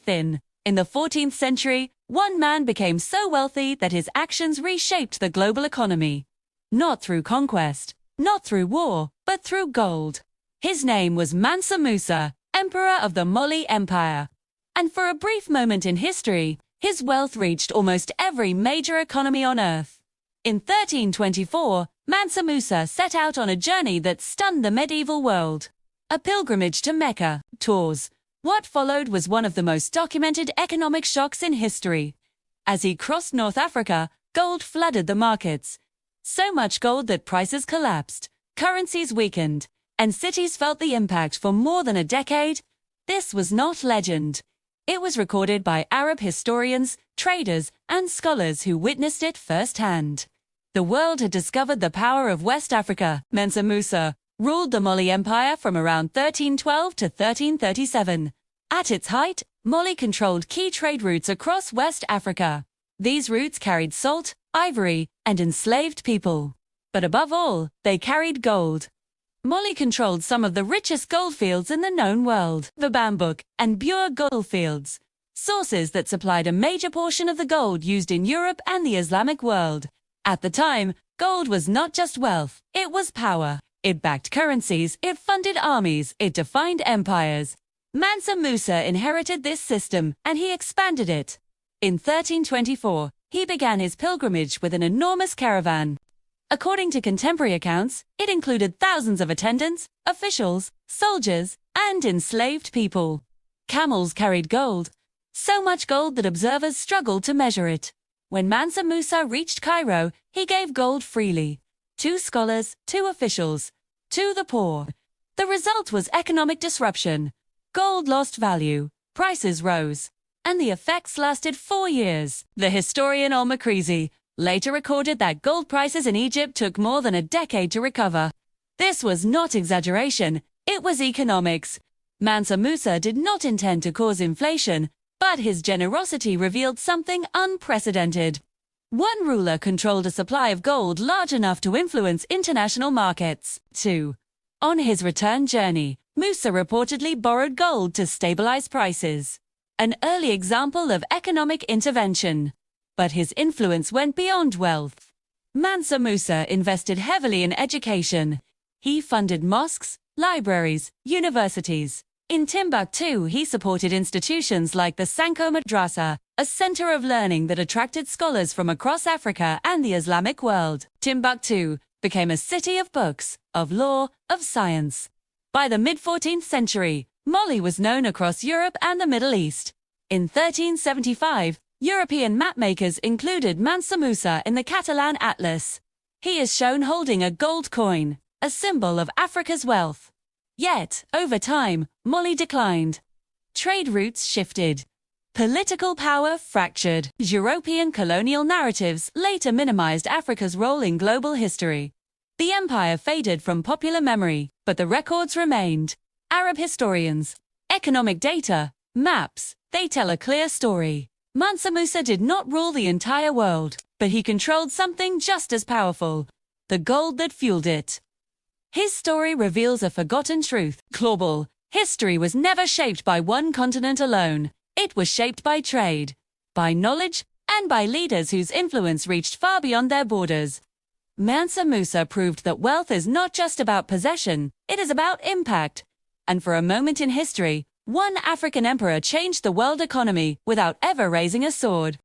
thin. In the 14th century, one man became so wealthy that his actions reshaped the global economy. Not through conquest, not through war, but through gold. His name was Mansa Musa, Emperor of the Mali Empire. And for a brief moment in history, his wealth reached almost every major economy on earth. In 1324, Mansa Musa set out on a journey that stunned the medieval world. A pilgrimage to Mecca, tours. What followed was one of the most documented economic shocks in history. As he crossed North Africa, gold flooded the markets. So much gold that prices collapsed, currencies weakened, and cities felt the impact for more than a decade. This was not legend. It was recorded by Arab historians, traders, and scholars who witnessed it firsthand. The world had discovered the power of West Africa. Mansa Musa ruled the Mali Empire from around 1312 to 1337. At its height, Mali controlled key trade routes across West Africa. These routes carried salt, ivory, and enslaved people. But above all, they carried gold. Mali controlled some of the richest gold fields in the known world, the Bambouk and Bure gold fields, sources that supplied a major portion of the gold used in Europe and the Islamic world. At the time, gold was not just wealth, it was power. It backed currencies, it funded armies, it defined empires. Mansa Musa inherited this system, and he expanded it. In 1324, he began his pilgrimage with an enormous caravan. According to contemporary accounts, it included thousands of attendants, officials, soldiers, and enslaved people. Camels carried gold, so much gold that observers struggled to measure it. When Mansa Musa reached Cairo, he gave gold freely. 2 scholars, 2 officials, to the poor. The result was economic disruption. Gold lost value, prices rose, and the effects lasted 4 years. The historian Al-Makrizi later recorded that gold prices in Egypt took more than a decade to recover. This was not exaggeration, it was economics. Mansa Musa did not intend to cause inflation, but his generosity revealed something unprecedented. One ruler controlled a supply of gold large enough to influence international markets. 2. On his return journey, Musa reportedly borrowed gold to stabilize prices. An early example of economic intervention. But his influence went beyond wealth. Mansa Musa invested heavily in education. He funded mosques, libraries, universities. In Timbuktu, he supported institutions like the Sanko Madrasa, a center of learning that attracted scholars from across Africa and the Islamic world. Timbuktu became a city of books, of law, of science. By the mid-14th century, Mali was known across Europe and the Middle East. In 1375, European mapmakers included Mansa Musa in the Catalan Atlas. He is shown holding a gold coin, a symbol of Africa's wealth. Yet, over time, Mali declined. Trade routes shifted. Political power fractured. European colonial narratives later minimized Africa's role in global history. The empire faded from popular memory, but the records remained. Arab historians, economic data, maps, they tell a clear story. Mansa Musa did not rule the entire world, but he controlled something just as powerful, the gold that fueled it. His story reveals a forgotten truth. Global history was never shaped by one continent alone. It was shaped by trade, by knowledge, and by leaders whose influence reached far beyond their borders. Mansa Musa proved that wealth is not just about possession, it is about impact. And for a moment in history, one African emperor changed the world economy without ever raising a sword.